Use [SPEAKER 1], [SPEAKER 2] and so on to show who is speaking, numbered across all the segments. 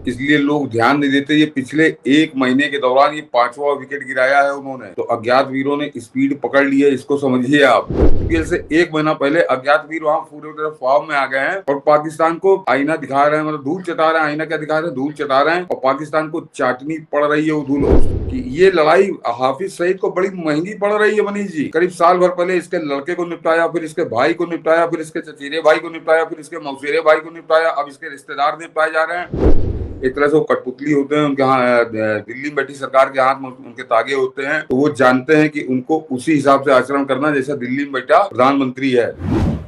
[SPEAKER 1] इसलिए लोग ध्यान नहीं देते। ये पिछले एक महीने के दौरान ये 5वां विकेट गिराया है उन्होंने। तो अज्ञात वीरों ने स्पीड पकड़ ली है, इसको समझिए आप। आईपीएल से एक महीना पहले अज्ञात वीर वहां पूरी तरह फॉर्म में आ गए हैं और पाकिस्तान को आईना दिखा रहे हैं, मतलब धूल चटा रहे हैं। आईना क्या दिखा रहे हैं? धूल चटा रहे हैं। और पाकिस्तान को चाटनी पड़ रही है वो धूल की। ये लड़ाई हाफिज सईद को बड़ी महंगी पड़ रही है मनीष जी। करीब साल भर पहले इसके लड़के को निपटाया, फिर इसके भाई को निपटाया, फिर इसके चचेरे भाई को निपटाया, फिर इसके मौसेरे भाई को निपटाया, अब इसके रिश्तेदार निपटाए जा रहे हैं। एक तरह से वो कठपुतली होते हैं, उनके दिल्ली में बैठी सरकार के हाथ में उनके तागे होते हैं। तो वो जानते हैं कि उनको उसी हिसाब से आचरण करना जैसा दिल्ली में बैठा प्रधानमंत्री है।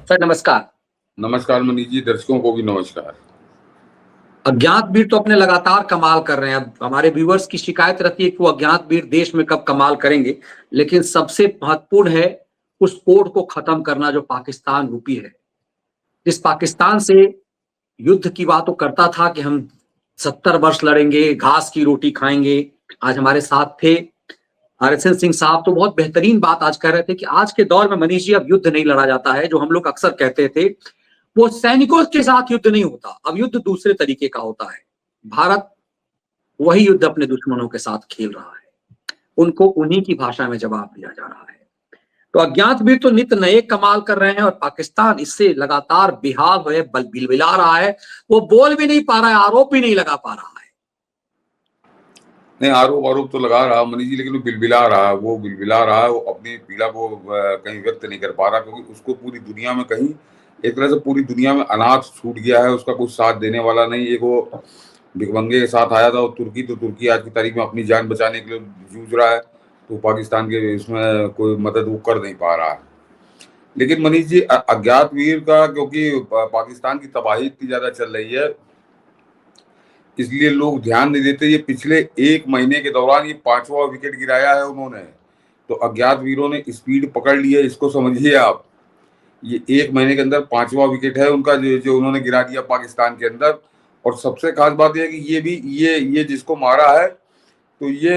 [SPEAKER 2] सर नमस्कार।
[SPEAKER 1] नमस्कार मनीष जी, दर्शकों को भी नमस्कार।
[SPEAKER 2] अज्ञात वीर तो अपने लगातार कमाल कर रहे हैं। अब हमारे व्यूअर्स की शिकायत रहती है कि वो अज्ञात वीर देश में कब कमाल करेंगे, लेकिन सबसे महत्वपूर्ण है उस कोड को खत्म करना जो पाकिस्तान रूपी है। जिस पाकिस्तान से युद्ध की बात वो करता था कि हम 70 वर्ष लड़ेंगे, घास की रोटी खाएंगे। आज हमारे साथ थे RSN सिंह साहब, तो बहुत बेहतरीन बात आज कह रहे थे कि आज के दौर में मनीष जी अब युद्ध नहीं लड़ा जाता है। जो हम लोग अक्सर कहते थे वो सैनिकों के साथ युद्ध नहीं होता, अब युद्ध दूसरे तरीके का होता है। भारत वही युद्ध अपने दुश्मनों के साथ खेल रहा है, उनको उन्हीं की भाषा में जवाब दिया जा रहा है। तो अज्ञात वीर तो नित नए कमाल कर रहे हैं और पाकिस्तान इससे लगातार बेहाल हुए बिलबिला रहा है। वो बोल भी नहीं पा रहा है, आरोप भी नहीं लगा पा रहा है।
[SPEAKER 1] नहीं, आरोप तो लगा रहा मनीष जी, लेकिन वो बिलबिला रहा है। वो बिलबिला रहा है, वो अपनी पीड़ा को कहीं व्यक्त नहीं कर पा रहा, क्योंकि उसको पूरी दुनिया में कहीं एक तरह से पूरी दुनिया में अनाथ छूट गया है। उसका कुछ साथ देने वाला नहीं। एक वो भिखमंगे के साथ आया था वो तुर्की, तो तुर्की आज की तारीख में अपनी जान बचाने के लिए जूझ रहा है। तो पाकिस्तान के इसमें कोई मदद वो कर नहीं पा रहा है। लेकिन मनीष जी, अज्ञात वीर का क्योंकि पाकिस्तान की तबाही इतनी ज्यादा चल रही है, इसलिए लोग ध्यान नहीं देते। ये पिछले एक महीने के दौरान ये 5वां विकेट गिराया है उन्होंने। तो अज्ञात वीरों ने स्पीड पकड़ ली है, इसको समझिए आप। ये एक महीने के अंदर 5वां विकेट है उनका जो उन्होंने गिरा दिया पाकिस्तान के अंदर। और सबसे खास बात यह है कि ये जिसको मारा है, तो ये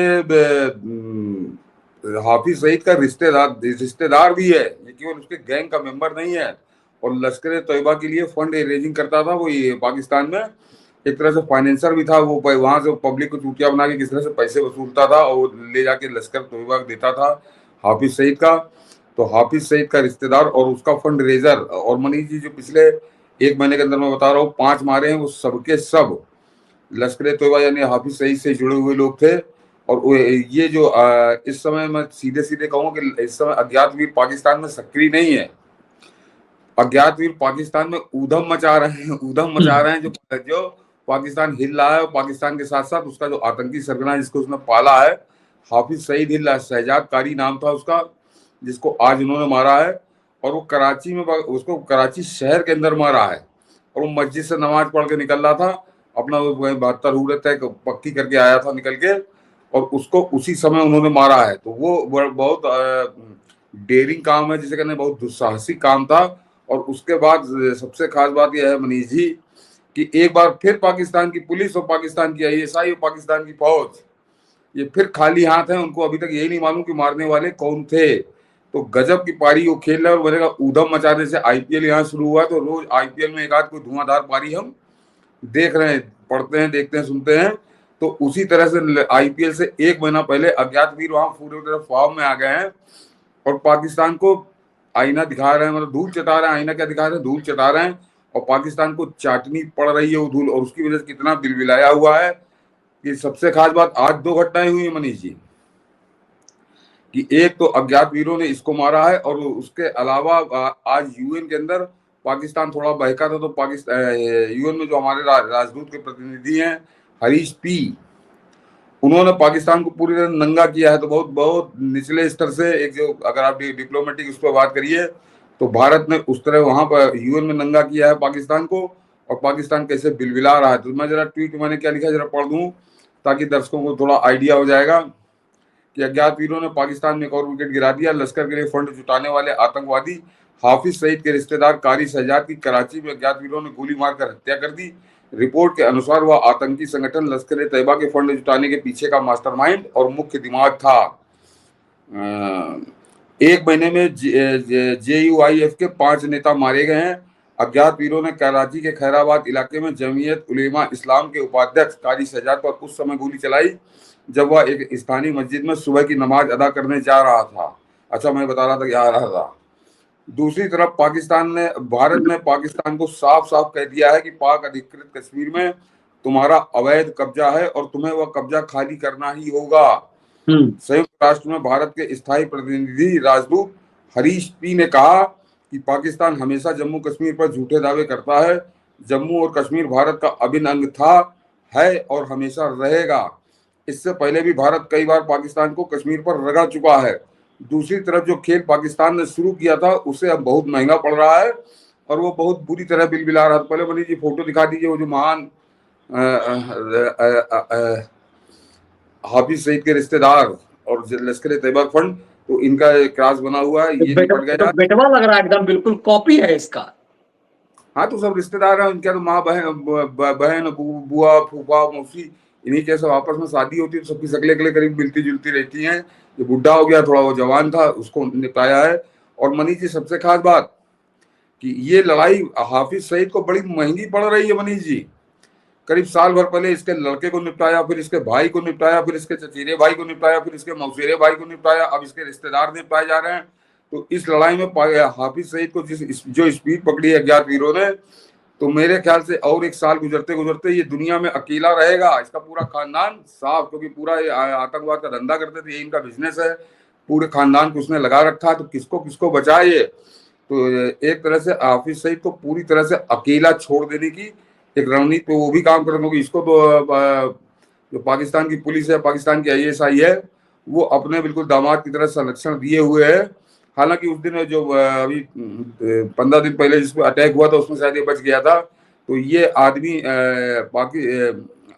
[SPEAKER 1] हाफिज सईद का रिश्तेदार भी है। ये केवल उसके गैंग का मेंबर नहीं है। और लश्कर तैयबा के लिए फंड रेजिंग करता था वो, ये पाकिस्तान में एक तरह से फाइनेंसर भी था वो। वहां से पब्लिक को चूतिया बना के किस तरह से पैसे वसूलता था और ले जाके लश्कर तैयबा देता था हाफिज सईद का। तो हाफिज सईद का रिश्तेदार और उसका फंड रेजर। और मनीष जी, जो पिछले एक महीने के अंदर मैं बता रहा हूँ 5 मारे हैं, वो सबके सब लश्कर तैयबा यानी हाफिज सईद से जुड़े हुए लोग थे। और ये जो इस समय मैं सीधे सीधे कहूँ कि इस समय अज्ञात वीर पाकिस्तान में सक्रिय नहीं है। अज्ञात वीर पाकिस्तान में ऊधम मचा रहे हैं। जो पाकिस्तान हिल रहा है, और पाकिस्तान के साथ साथ उसका जो आतंकी सरगना जिसको उसने पाला है, हाफिज सईद हिल रहा है। शहजाद कारी नाम था उसका, जिसको आज उन्होंने मारा है। और वो कराची में, उसको कराची शहर के अंदर मारा है। और वो मस्जिद से नमाज पढ़ के निकल रहा था, अपना 72 हुर्रत तक पक्की करके आया था निकल के, और उसको उसी समय उन्होंने मारा है। तो वो बहुत डेयरिंग काम है जिसे कहने, बहुत दुस्साहसिक काम था। और उसके बाद सबसे खास बात यह है मनीष जी कि एक बार फिर पाकिस्तान की पुलिस और पाकिस्तान की ISI और पाकिस्तान की फौज ये फिर खाली हाथ है। उनको अभी तक यही नहीं मालूम कि मारने वाले कौन थे। तो गजब की पारी वो खेल रहे हैं। और मैंने कहा ऊधम मचाने से IPL यहाँ शुरू हुआ, तो रोज IPL में एक आध कोई धुआंधार पारी हम देख रहे हैं, पढ़ते हैं, देखते हैं, सुनते हैं। तो उसी तरह से IPL से एक महीना पहले अज्ञात वीर वहां पूरी तरह फॉर्म में आ गए हैं और पाकिस्तान को आईना दिखा रहे हैं, मतलब धूल चटा रहे हैं। आईना क्या दिखा रहे हैं? धूल चटा रहे हैं। और पाकिस्तान को चाटनी पड़ रही है वो धूल, और उसकी वजह से कितना बिलबिलाया हुआ है। कि सबसे खास बात, आज 2 घटनाएं हुई है मनीष जी, कि एक तो अज्ञात वीरों ने इसको मारा है, और उसके अलावा आज UN के अंदर पाकिस्तान थोड़ा बहका था। तो पाकिस्तान UN में जो हमारे राजदूत के प्रतिनिधि हैं हरीश P, उन्होंने पाकिस्तान को पूरी तरह नंगा किया है। तो बहुत बहुत निचले स्तर से एक, जो अगर आप डिप्लोमेटिक उस पर बात करिए, तो भारत ने उस तरह वहां पर UN में नंगा किया है पाकिस्तान को। और पाकिस्तान कैसे बिलबिला रहा है। तो मैं जरा ट्वीट मैंने क्या लिखा जरा पढ़ दूं, ताकि दर्शकों को थोड़ा आइडिया हो जाएगा कि अज्ञात वीरों ने पाकिस्तान में एक और विकेट गिरा दिया। लश्कर के लिए फंड जुटाने वाले आतंकवादी हाफिज सईद के रिश्तेदार कारी शहजाद की कराची में अज्ञात वीरों ने गोली मारकर हत्या कर दी। रिपोर्ट के अनुसार वह आतंकी संगठन लश्कर तैयबा के फंड जुटाने के पीछे का मास्टरमाइंड और मुख्य दिमाग था। एक महीने में JUIF के 5 नेता मारे गए हैं। अज्ञात वीरों ने कराची के खैराबाद इलाके में जमीयत उलेमा इस्लाम के उपाध्यक्ष कारी सज्जाद पर उस समय गोली चलाई जब वह एक स्थानीय मस्जिद में सुबह की नमाज अदा करने जा रहा था। अच्छा, मैं बता रहा था कि आ रहा था। दूसरी तरफ भारत ने पाकिस्तान को साफ साफ कह दिया है कि पाक अधिकृत कश्मीर में तुम्हारा अवैध कब्जा है और तुम्हें वह कब्जा खाली करना ही होगा। संयुक्त राष्ट्र में भारत के स्थायी प्रतिनिधि राजदूत हरीश पी ने कहा कि पाकिस्तान हमेशा जम्मू कश्मीर पर झूठे दावे करता है। जम्मू और कश्मीर भारत का अभिन्न अंग था, है और हमेशा रहेगा। इससे पहले भी भारत कई बार पाकिस्तान को कश्मीर पर रगड़ चुका है। दूसरी तरफ जो खेल पाकिस्तान ने शुरू किया था उसे अब बहुत महंगा पड़ रहा है और वो बहुत बुरी तरह बिलबिला रहा था। पहले मनीष जी फोटो दिखा दीजिए, वो जो महान हाफिज सईद के रिश्तेदार और लश्कर तैयबा फंड, तो इनका क्रॉस बना हुआ है, ये निपट गया।
[SPEAKER 2] बेटवा लग रहा है, एकदम बिल्कुल कॉपी है इसका।
[SPEAKER 1] हाँ, तो सब रिश्तेदार हैं इनका, तो माँ बहन बुआ फूफा मौसी, इन्हीं के सब आपस में शादी होती है तो सबकी शक्लें करीब मिलती जुलती रहती हैं। ये बुढ़ा हो गया, थोड़ा वो जवान था, उसको निपटाया है। और मनीष जी सबसे खास बात कि ये लड़ाई हाफिज सईद को बड़ी महंगी पड़ रही है मनीष जी। करीब साल भर पहले इसके लड़के को निपटाया, फिर इसके भाई को निपटाया, फिर इसके चचेरे भाई को निपटाया, फिर इसके मौसेरे भाई को निपटाया, अब इसके रिश्तेदार निपटाए जा रहे हैं। तो इस लड़ाई में हाफिज सईद को जो स्पीड पकड़ी है अज्ञात वीरों ने, तो मेरे ख्याल से और एक साल गुजरते गुजरते ये दुनिया में अकेला रहेगा। इसका पूरा खानदान साफ, क्योंकि पूरा आतंकवाद का धंधा करते थे, ये इनका बिजनेस है, पूरे खानदान को उसने लगा रखा है। तो किसको किसको बचाए ये? तो एक तरह से हाफिज सईद को पूरी तरह से अकेला छोड़ देने की एक रणनीति पे वो भी काम कर रहे हैं। इसको तो जो पाकिस्तान की पुलिस है, पाकिस्तान की ISI है, वो अपने बिल्कुल दामाद की तरह संरक्षण दिए हुए है। हालांकि उस दिन जो अभी 15 दिन पहले जिस पर अटैक हुआ था उसमें शायद ये बच गया था। तो ये आदमी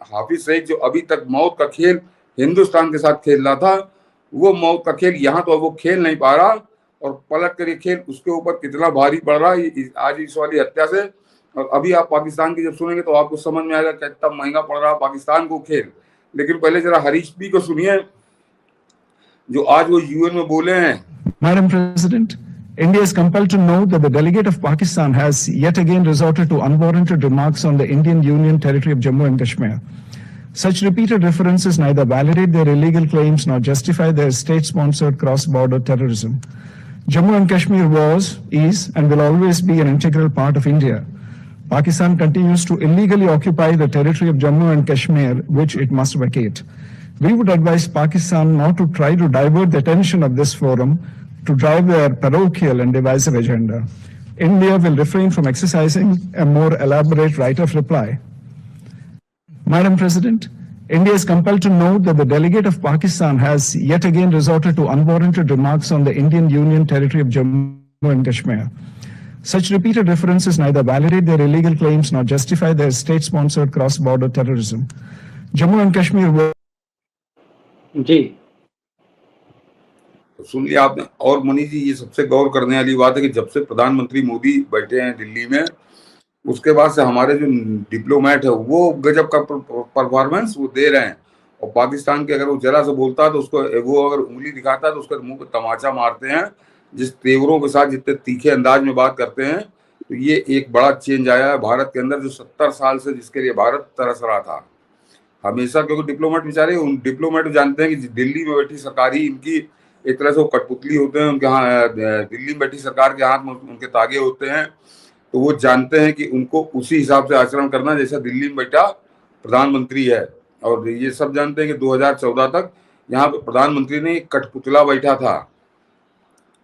[SPEAKER 1] हाफिज सईद जो अभी तक मौत का खेल हिंदुस्तान के साथ खेल रहा था, वो मौत का खेल यहाँ तो वो खेल नहीं पा रहा। और पलट कर ये खेल उसके ऊपर कितना भारी पड़ रहा है आज इस वाली हत्या से। और अभी आप पाकिस्तान की जब सुनेंगे तो आपको समझ में आएगा कितना महंगा पड़ रहा है पाकिस्तान को खेल। लेकिन पहले जरा हरीश पी को सुनिए जो आज वो UN में बोले हैं।
[SPEAKER 3] Madam President, India is compelled to note that the delegate of Pakistan has yet again resorted to unwarranted remarks on the Indian Union territory of Jammu and Kashmir. Such repeated references neither validate their illegal claims nor justify their state-sponsored cross-border terrorism. Jammu and Kashmir was, is, and will always be an integral part of India. Pakistan continues to illegally occupy the territory of Jammu and Kashmir, which it must vacate. We would advise Pakistan not to try to divert the attention of this forum to drive their parochial and divisive agenda. India will refrain from exercising a more elaborate right of reply. Madam President, India is compelled to note that the delegate of Pakistan has yet again resorted to unwarranted remarks on the Indian Union territory of Jammu and Kashmir. Such repeated references neither validate their illegal claims nor justify their state-sponsored cross-border terrorism. Jammu and Kashmir were...
[SPEAKER 2] जी
[SPEAKER 1] सुन लिया आपने। और मनीष जी ये सबसे गौर करने वाली बात है कि जब से प्रधानमंत्री मोदी बैठे हैं दिल्ली में, उसके बाद से हमारे जो डिप्लोमेट है वो गजब का परफॉर्मेंस वो दे रहे हैं। और पाकिस्तान के अगर वो जरा से बोलता है तो उसको वो अगर उंगली दिखाता है तो उसके मुंह पे तमाचा मारते हैं। जिस तेवरों के साथ जितने तीखे अंदाज में बात करते हैं, तो ये एक बड़ा चेंज आया है भारत के अंदर, जो 70 साल से जिसके लिए भारत तरस रहा था हमेशा। क्योंकि डिप्लोमेट बेचारे, उन डिप्लोमेट जानते हैं कि दिल्ली में बैठी सरकारी इनकी एक तरह से वो कठपुतली होते हैं, उनके दिल्ली में बैठी सरकार के हाथ में उनके तागे होते हैं। तो वो जानते हैं कि उनको उसी हिसाब से आचरण करना जैसा दिल्ली में बैठा प्रधानमंत्री है। और ये सब जानते हैं कि 2014 तक यहाँ पे प्रधानमंत्री ने एक कठपुतला बैठा था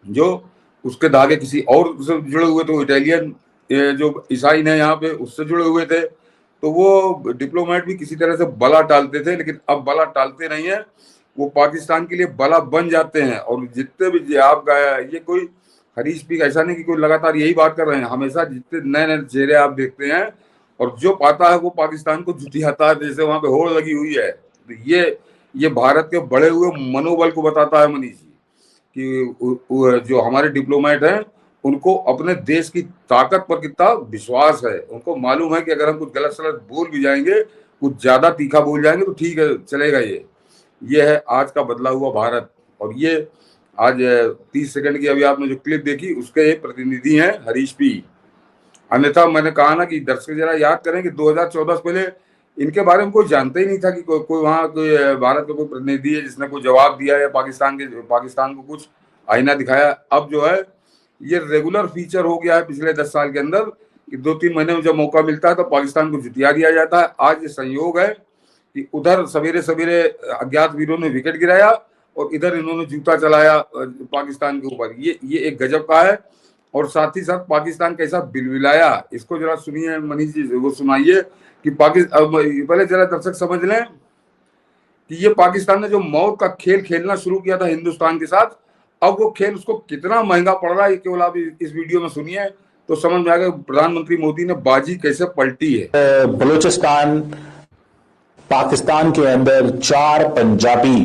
[SPEAKER 1] जो उसके धागे किसी और से जुड़े हुए थे, इटालियन जो ईसाई ने यहाँ पे उससे जुड़े हुए थे। तो वो डिप्लोमेट भी किसी तरह से बला टालते थे, लेकिन अब बला टालते नहीं है, वो पाकिस्तान के लिए बला बन जाते हैं। और जितने भी आप ये कोई हरीश पी ऐसा नहीं कि कोई लगातार यही बात कर रहे हैं, हमेशा जितने नए नए चेहरे आप देखते हैं और जो पाता है वो पाकिस्तान को जुटियाता है, जैसे वहां पे होड़ लगी हुई है। तो ये भारत के बढ़े हुए मनोबल को बताता है मनीष जी कि जो हमारे डिप्लोमेट हैं उनको अपने देश की ताकत पर कितना विश्वास है। उनको मालूम है कि अगर हम कुछ गलत सलत बोल भी जाएंगे, कुछ ज्यादा तीखा बोल जाएंगे तो ठीक है, चलेगा। ये है आज का बदला हुआ भारत। और ये आज 30 सेकंड की अभी आपने जो क्लिप देखी उसके एक प्रतिनिधि हैं हरीश पी। अन्यथा मैंने कहा ना कि दर्शक जरा याद करें कि 2014 से पहले इनके बारे में कोई जानता ही नहीं था कि कोई वहां कोई भारत का कोई प्रतिनिधि है जिसने कोई जवाब दिया या पाकिस्तान को कुछ आईना दिखाया। अब जो है ये रेगुलर फीचर हो गया है पिछले 10 साल के अंदर कि 2-3 महीने में जब मौका मिलता है तो पाकिस्तान को जुटिया दिया जाता है। आज ये संयोग है कि उधर सवेरे सवेरे अज्ञात वीरों ने विकेट गिराया और इधर इन्होंने जूता चलाया पाकिस्तान के ऊपर। ये एक गजब का है। और साथ ही साथ पाकिस्तान कैसा बिलबिलाया, इसको जरा सुनिए मनीष जी, वो सुनाइए कि पहले जरा दर्शक समझ लें कि ये पाकिस्तान ने जो मौत का खेल खेलना शुरू किया था हिंदुस्तान के साथ, अब वो खेल उसको कितना महंगा पड़ रहा है केवल आप इस वीडियो में सुनिए तो समझ में आएगा प्रधानमंत्री मोदी ने बाजी कैसे पलटी है।
[SPEAKER 4] बलूचिस्तान पाकिस्तान के अंदर 4 पंजाबी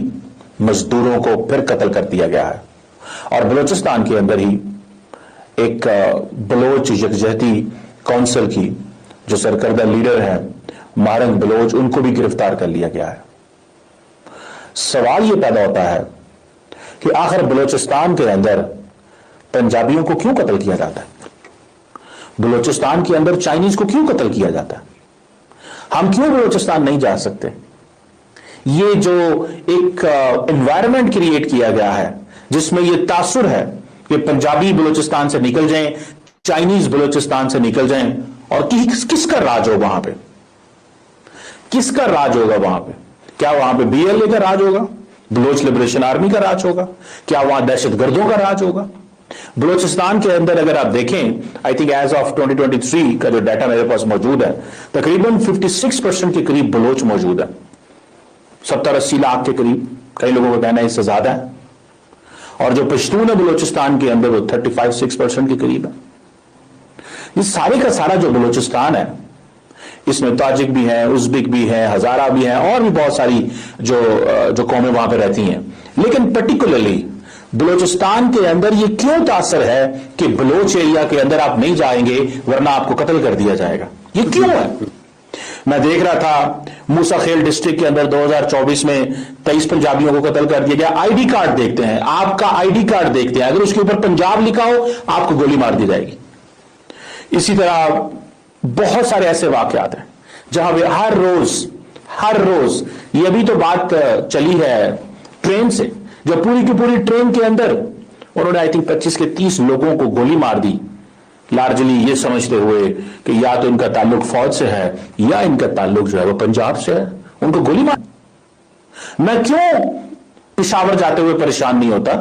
[SPEAKER 4] मजदूरों को फिर कत्ल कर दिया गया है और बलूचिस्तान के अंदर ही एक बलोच यकजहती काउंसिल की जो सरकर्दा लीडर हैं मारंग बलोच, उनको भी गिरफ्तार कर लिया गया है। सवाल यह पैदा होता है कि आखिर बलूचिस्तान के अंदर पंजाबियों को क्यों कत्ल किया जाता है? बलूचिस्तान के अंदर चाइनीज को क्यों कत्ल किया जाता है? हम क्यों बलूचिस्तान नहीं जा सकते? ये जो एक एनवायरनमेंट क्रिएट किया गया है जिसमें यह तासुर है कि पंजाबी बलूचिस्तान से निकल जाएं, चाइनीज बलूचिस्तान से निकल जाएं, और किसका राज हो वहां पे? किसका राज होगा वहां पे? क्या वहां पे बीएलए का राज होगा? बलोच लिबरेशन आर्मी का राज होगा? क्या वहां दहशतगर्दों का राज होगा? बलूचिस्तान के अंदर अगर आप देखें, आई थिंक एज ऑफ 2023 का जो डाटा मेरे पास मौजूद है, तकरीबन 56% के करीब बलोच मौजूद है। 70-80 लाख के करीब, कई लोगों का कहना है इससे ज्यादा है। और जो पश्तून है बलूचिस्तान के अंदर वो 35-6% के करीब है। ये सारे का सारा जो बलूचिस्तान है, इसमें ताजिक भी हैं, उज़्बेक भी हैं, हजारा भी हैं, और भी बहुत सारी जो कौमें वहां पर रहती हैं। लेकिन पर्टिकुलरली बलूचिस्तान के अंदर ये क्यों तासर है कि बलोच एरिया के अंदर आप नहीं जाएंगे वरना आपको कत्ल कर दिया जाएगा? ये क्यों है? मैं देख रहा था मूसा खेल डिस्ट्रिक्ट के अंदर 2024 में 23 पंजाबियों को कत्ल कर दिया गया। आईडी कार्ड देखते हैं, आपका आईडी कार्ड देखते हैं, अगर उसके ऊपर पंजाब लिखा हो आपको गोली मार दी जाएगी। इसी तरह बहुत सारे ऐसे वाकयात हैं जहां वे हर रोज ये अभी तो बात चली है ट्रेन से, जो पूरी की पूरी ट्रेन के अंदर उन्होंने आई थिंक 25 के 30 लोगों को गोली मार दी, लार्जली ये समझते हुए कि या तो इनका ताल्लुक फौज से है या इनका ताल्लुक जो है वो पंजाब से है, उनको गोली मार। मैं क्यों पिशावर जाते हुए परेशान नहीं होता?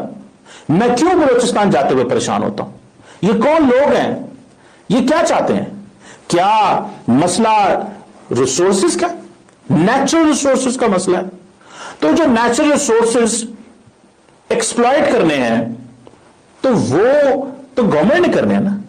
[SPEAKER 4] मैं क्यों बलूचिस्तान जाते हुए परेशान होता हूं? ये कौन लोग हैं? ये क्या चाहते हैं? क्या मसला रिसोर्सेज का, नेचुरल रिसोर्सेज का मसला है? तो जो नेचुरल रिसोर्सेज एक्सप्लॉइट करने हैं तो वो तो गवर्नमेंट ने करने हैं ना।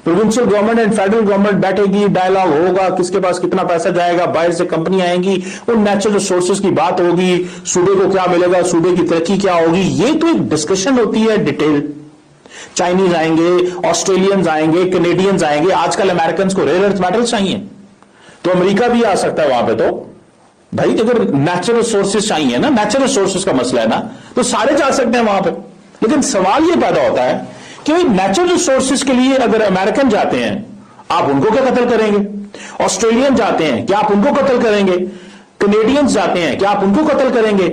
[SPEAKER 4] Provincial government and federal government बैठेगी, डायलॉग होगा, किसके पास कितना पैसा जाएगा, बाहर से कंपनी आएंगी, वो नेचुरल रिसोर्सेज की बात होगी, सूबे को क्या मिलेगा, सूबे की तरक्की क्या होगी, ये तो एक डिस्कशन होती है डिटेल। चाइनीज आएंगे, ऑस्ट्रेलियंस आएंगे, कैनेडियंस आएंगे, आजकल अमेरिकन को रेयर अर्थ मेटल्स चाहिए तो अमेरिका भी आ सकता है वहां पे। तो भाई अगर नेचुरल रिसोर्सेज चाहिए ना, नेचुरल रिसोर्सेज का मसला है ना, तो सारे जा सकते हैं वहां पे। लेकिन सवाल ये पैदा होता है कि भाई नेचुरल रिसोर्सेज के लिए अगर अमेरिकन जाते हैं आप उनको क्या कत्ल करेंगे? ऑस्ट्रेलियन जाते हैं क्या आप उनको कत्ल करेंगे? कैनेडियंस जाते हैं क्या आप उनको कत्ल करेंगे?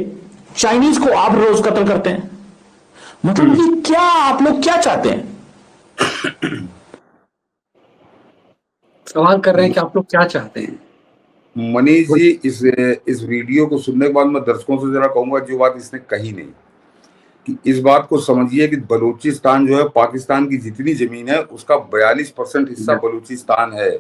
[SPEAKER 4] चाइनीज को आप रोज कत्ल करते हैं। मतलब ये क्या, आप लोग क्या चाहते हैं?
[SPEAKER 2] सवाल कर रहे हैं कि आप लोग क्या चाहते हैं?
[SPEAKER 1] मनीष जी, इस वीडियो को सुनने के बाद मैं दर्शकों से जरा कहूंगा जो बात इसने कही नहीं, कि इस बात को समझिए कि बलूचिस्तान जो है पाकिस्तान की जितनी जमीन है उसका 42% हिस्सा बलूचिस्तान है।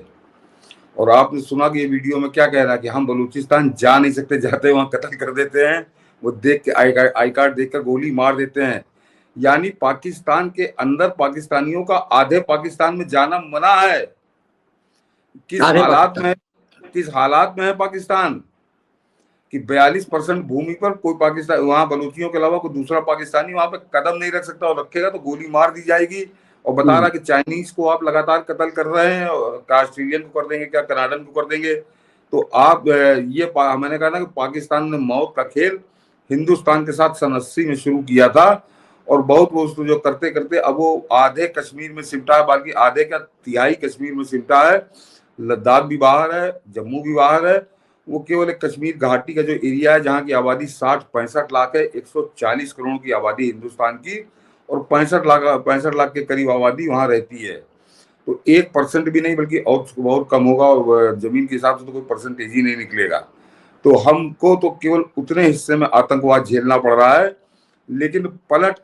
[SPEAKER 1] और आपने सुना कि ये वीडियो में क्या कह रहा है कि हम बलूचिस्तान जा नहीं सकते, जाते वहां कत्ल कर देते हैं, वो देख के आई कार्ड देखकर गोली मार देते हैं। यानी पाकिस्तान के अंदर पाकिस्तानियों का आधे पाकिस्तान में जाना मना है। किस हालात में है पाकिस्तान कि 42% भूमि पर कोई पाकिस्तान, वहां बलूचियों के अलावा कोई दूसरा पाकिस्तानी वहां पे कदम नहीं रख सकता, और रखेगा तो गोली मार दी जाएगी। और बता रहा कि चाइनीज को आप लगातार कत्ल कर रहे हैं, क्या ऑस्ट्रेलियन को कर देंगे, क्या कनाडन को कर देंगे। तो आप मैंने कहा ना कि पाकिस्तान ने मौत का खेल हिंदुस्तान के साथ सन 80 में शुरू किया था, और बहुत वो उसको जो करते करते अब वो आधे कश्मीर में सिमटा है, बाकी आधे का तिहाई कश्मीर में सिमटा है। लद्दाख भी बाहर है, जम्मू भी बाहर है। वो केवल एक कश्मीर घाटी का जो एरिया है जहाँ की आबादी 60-65 लाख है, 140 करोड़ की आबादी हिंदुस्तान की, और 65 लाख के करीब आबादी वहां रहती है। तो 1% भी नहीं बल्कि और बहुत कम होगा, और जमीन के हिसाब से तो कोई परसेंटेज ही नहीं निकलेगा। तो हमको तो केवल उतने हिस्से में आतंकवाद झेलना पड़ रहा है, लेकिन पलट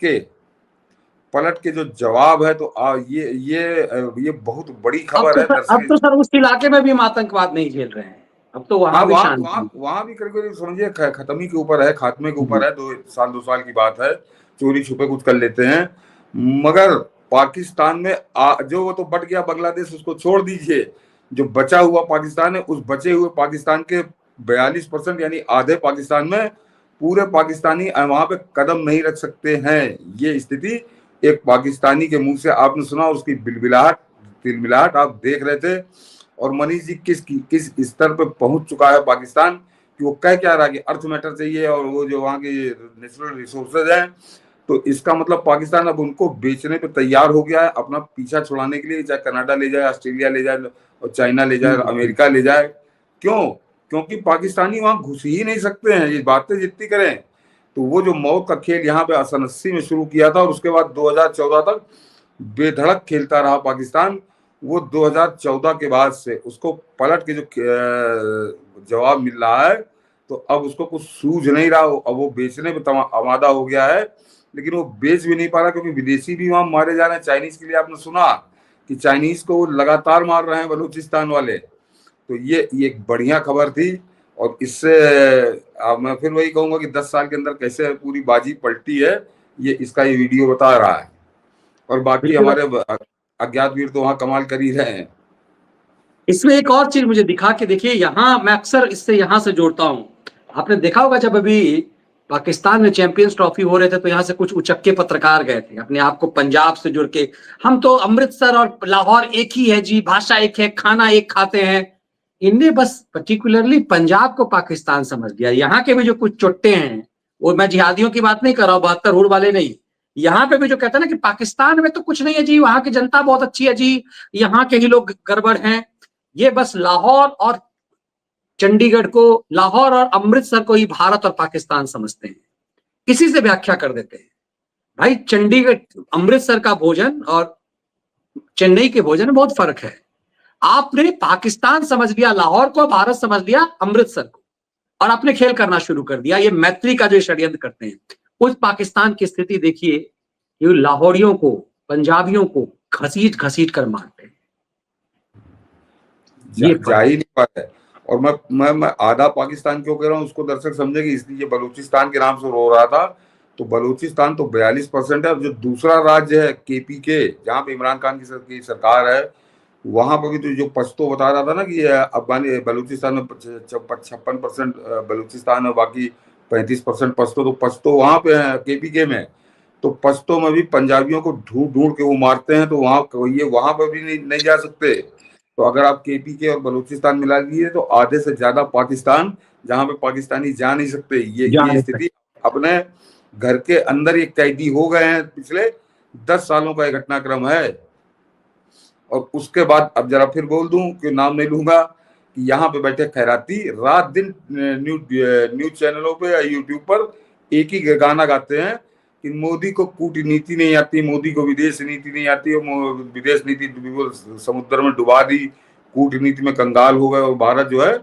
[SPEAKER 1] के जो जवाब है तो ये बहुत बड़ी खबर है।
[SPEAKER 2] अब तो सर उस इलाके में भी हम आतंकवाद नहीं झेल रहे हैं, अब तो वहां भी शांति।
[SPEAKER 1] वहां भी करीब समझिए खत्म के ऊपर है, खात्मे के ऊपर है। 2 साल की बात है, चोरी छुपे कुछ कर लेते हैं। मगर पाकिस्तान में जो वो तो बट गया बांग्लादेश, उसको छोड़ दीजिए। जो बचा हुआ पाकिस्तान है, उस बचे हुए पाकिस्तान के 42% यानी आधे पाकिस्तान में पूरे पाकिस्तानी वहां पे कदम नहीं रख सकते हैं। ये स्थिति एक पाकिस्तानी के मुंह से आपने सुना, उसकी तिलमिलाहट आप देख रहे थे। और मनीष जी किस स्तर पे पहुंच चुका है पाकिस्तान कि वो कह क्या रहा है कि अर्थ मैटर चाहिए और वो जो वहाँ की नेचुरल रिसोर्सेज हैं। तो इसका मतलब पाकिस्तान अब उनको बेचने पे तैयार हो गया है, अपना पीछा छुड़ाने के लिए, चाहे कनाडा ले जाए, ऑस्ट्रेलिया ले जाए, और चाइना ले जाए, अमेरिका ले जाए। क्यों? क्योंकि पाकिस्तानी वहां घुस ही नहीं सकते हैं, ये बातें जितनी करें। तो वो जो मौत का खेल यहाँ पे 80 में शुरू किया था और उसके बाद 2014 तक बेधड़क खेलता रहा पाकिस्तान, वो 2014 के बाद से उसको पलट के जो जवाब मिल रहा है, तो अब उसको कुछ सूझ नहीं रहा। अब वो बेचने पे आमादा हो गया है, लेकिन वो बेच भी नहीं पा रहा क्योंकि विदेशी भी वहां मारे जा रहे हैं। चाइनीज के लिए आपने सुना कि चाइनीज को वो लगातार मार रहे हैं बलूचिस्तान वाले। तो ये एक बढ़िया खबर थी। और इससे मैं फिर वही कहूंगा कि 10 साल के अंदर कैसे पूरी बाजी पलटी है, ये इसका ये वीडियो बता रहा है। और बाकी हमारे अज्ञात वीर तो वहां कमाल कर ही रहे हैं।
[SPEAKER 2] इसमें एक और चीज मुझे दिखा के देखिए, यहाँ मैं अक्सर इससे यहाँ से जोड़ता हूँ। आपने देखा होगा जब अभी पाकिस्तान में चैंपियंस ट्रॉफी हो रहे थे तो यहाँ से कुछ उचक्के पत्रकार गए थे अपने आप को पंजाब से जुड़ के, हम तो अमृतसर और लाहौर एक ही है जी, भाषा एक है, खाना एक खाते हैं। इनने बस पर्टिकुलरली पंजाब को पाकिस्तान समझ लिया। यहाँ के भी जो कुछ चुट्टे हैं, वो मैं जिहादियों की बात नहीं कर रहा हूँ, 72 हुड वाले नहीं, यहाँ पे भी जो कहते हैं ना कि पाकिस्तान में तो कुछ नहीं है जी, वहां की जनता बहुत अच्छी है जी, यहाँ के ही लोग गड़बड़ हैं, ये बस लाहौर और चंडीगढ़ को, लाहौर और अमृतसर को ही भारत और पाकिस्तान समझते हैं। किसी से व्याख्या कर देते हैं भाई, चंडीगढ़ अमृतसर का भोजन और चेन्नई के भोजन में बहुत फर्क है। आपने पाकिस्तान समझ लिया लाहौर को, भारत समझ लिया अमृतसर को, और आपने खेल करना शुरू कर दिया। ये मैत्री का जो षड्यंत्र करते हैं, उस पाकिस्तान की स्थिति देखिए, ये लाहौरियों को, पंजाबियों को घसीट घसीट कर मारते हैं।
[SPEAKER 1] जा ही नहीं पा है। और मैं आधा पाकिस्तान क्यों कह रहा हूँ उसको दर्शक समझेगी, इसलिए बलूचिस्तान के नाम से रो रहा था। तो बलूचिस्तान तो 42% है। अब जो दूसरा राज्य है KPK, जहाँ पे इमरान खान की सरकार है, वहां पर भी तो जो पश्तो बता रहा था ना कि अफगानी बलूचिस्तान में 56% बलूचिस्तान है, बाकी 35% पश्तो। तो पश्तो वहां पे है KPK में। तो पश्तो में भी पंजाबियों को ढूंढ ढूंढ के वो मारते हैं, तो वहां पर भी नहीं जा सकते। तो अगर आप KPK और बलूचिस्तान मिला दीजिए तो आधे से ज्यादा पाकिस्तान, जहां पे पाकिस्तानी जा नहीं सकते। ये स्थिति अपने घर के अंदर ये कैदी हो गए हैं। पिछले 10 सालों का एक घटनाक्रम है। और उसके बाद अब जरा फिर बोल दूं कि नाम नहीं लूंगा, कि यहाँ पे बैठे खैराती रात दिन न्यूज चैनलों पे या यूट्यूब पर एक ही गाना गाते हैं कि मोदी को कूटनीति नहीं आती, मोदी को विदेश नीति नहीं आती, और विदेश नीति समुद्र में डुबा दी, कूटनीति में कंगाल हो गए, और भारत जो है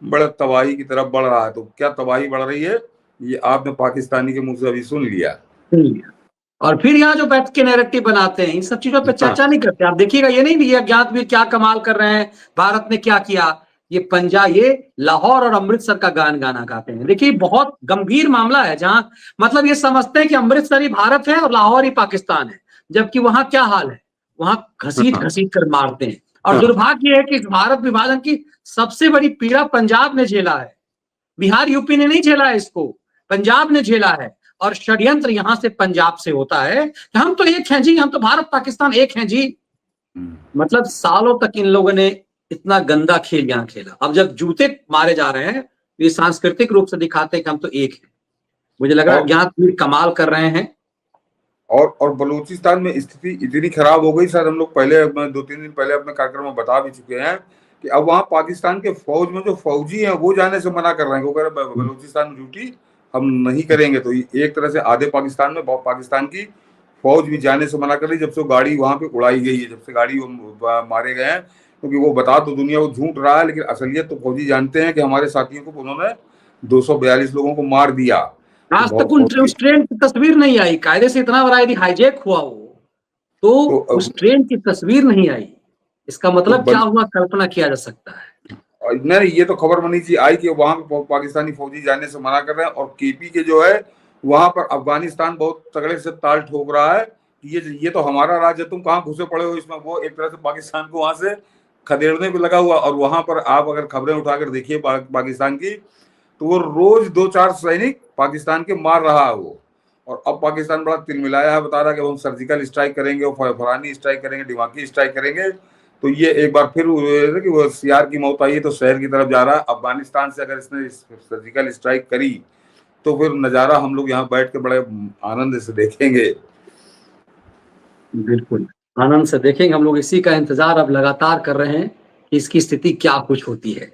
[SPEAKER 1] बड़ा तबाही की तरफ बढ़ रहा है। तो क्या तबाही बढ़ रही है, ये आपने पाकिस्तानी के मुंह से अभी सुन लिया।
[SPEAKER 2] और फिर यहाँ जो बैठ के नैरेटिव बनाते हैं, इन सब चीजों पे चर्चा नहीं करते। आप देखिएगा, ये नहीं ये अज्ञात भी क्या कमाल कर रहे हैं, भारत ने क्या किया, ये पंजाब, ये लाहौर और अमृतसर का गाना गाते हैं। देखिए बहुत गंभीर मामला है, जहां मतलब ये समझते हैं कि अमृतसर ही भारत है और लाहौर ही पाकिस्तान है, जबकि वहां क्या हाल है, वहां घसीट घसीट कर मारते हैं। और दुर्भाग्य है कि इस भारत विभाजन की सबसे बड़ी पीड़ा पंजाब ने झेला है, बिहार यूपी ने नहीं झेला है, इसको पंजाब ने झेला है। और षड्यंत्र यहां से पंजाब से होता है कि हम तो एक हैं जी, हम तो भारत पाकिस्तान एक हैं जी। मतलब सालों तक इन लोगों ने इतना गंदा खेल यहां खेला। अब जब जूते मारे जा रहे हैं, ये सांस्कृतिक रूप से दिखाते हैं कि हम तो एक हैं। मुझे लग रहा है अज्ञात वीर कमाल कर रहे हैं।
[SPEAKER 1] और बलूचिस्तान में स्थिति इतनी खराब हो गई सर, हम लोग पहले 2-3 दिन पहले अपने कार्यक्रम में बता भी चुके हैं कि अब वहाँ पाकिस्तान के फौज में जो फौजी हैं वो जाने से मना कर रहे हैं, वो कह रहे हैं बलूचिस्तान में ड्यूटी हम नहीं करेंगे। तो एक तरह से आधे पाकिस्तान में पाकिस्तान की फौज भी जाने से मना कर रही जब से गाड़ी वहां पे उड़ाई गई है, जब से गाड़ी मारे गए हैं। क्योंकि वो बता तो दुनिया को झूठ रहा है, लेकिन असलियत तो फौजी जानते हैं कि हमारे साथियों को उन्होंने 242 लोगों को मार दिया।
[SPEAKER 2] आज तक उस ट्रेन की तस्वीर नहीं आई, कायदे से इतना बड़ा यदि हाईजैक हुआ वो, तो उस ट्रेन की तस्वीर नहीं आई, इसका मतलब क्या हुआ कल्पना किया जा सकता है।
[SPEAKER 1] नहीं, ये तो खबर बनी थी आई कि वहां पे पाकिस्तानी फौजी जाने से मना कर रहे हैं। और केपी के जो है वहां पर अफगानिस्तान बहुत तगड़े से ताल ठोक रहा है कि ये तो हमारा राज्य, तुम कहाँ घुसे पड़े हो इसमें। वो एक तरह से पाकिस्तान को वहां से खदेड़ने पे लगा हुआ। और वहां पर आप अगर खबरें उठाकर देखिए पाकिस्तान की, तो वो रोज 2-4 सैनिक पाकिस्तान के मार रहा है वो। और अब पाकिस्तान बड़ा तिलमिलाया है, बता रहा है कि हम सर्जिकल स्ट्राइक करेंगे, फलानी स्ट्राइक करेंगे, दिमागी स्ट्राइक करेंगे। तो ये एक बार फिर कि वो सीआर की मौत आई है तो शहर की तरफ जा रहा है। अफगानिस्तान से अगर इसने सर्जिकल स्ट्राइक करी तो फिर नजारा हम लोग यहाँ बैठ के बड़े आनंद से देखेंगे।
[SPEAKER 2] बिल्कुल आनंद से देखेंगे हम लोग, इसी का इंतजार अब लगातार कर रहे हैं कि इसकी स्थिति क्या कुछ होती है।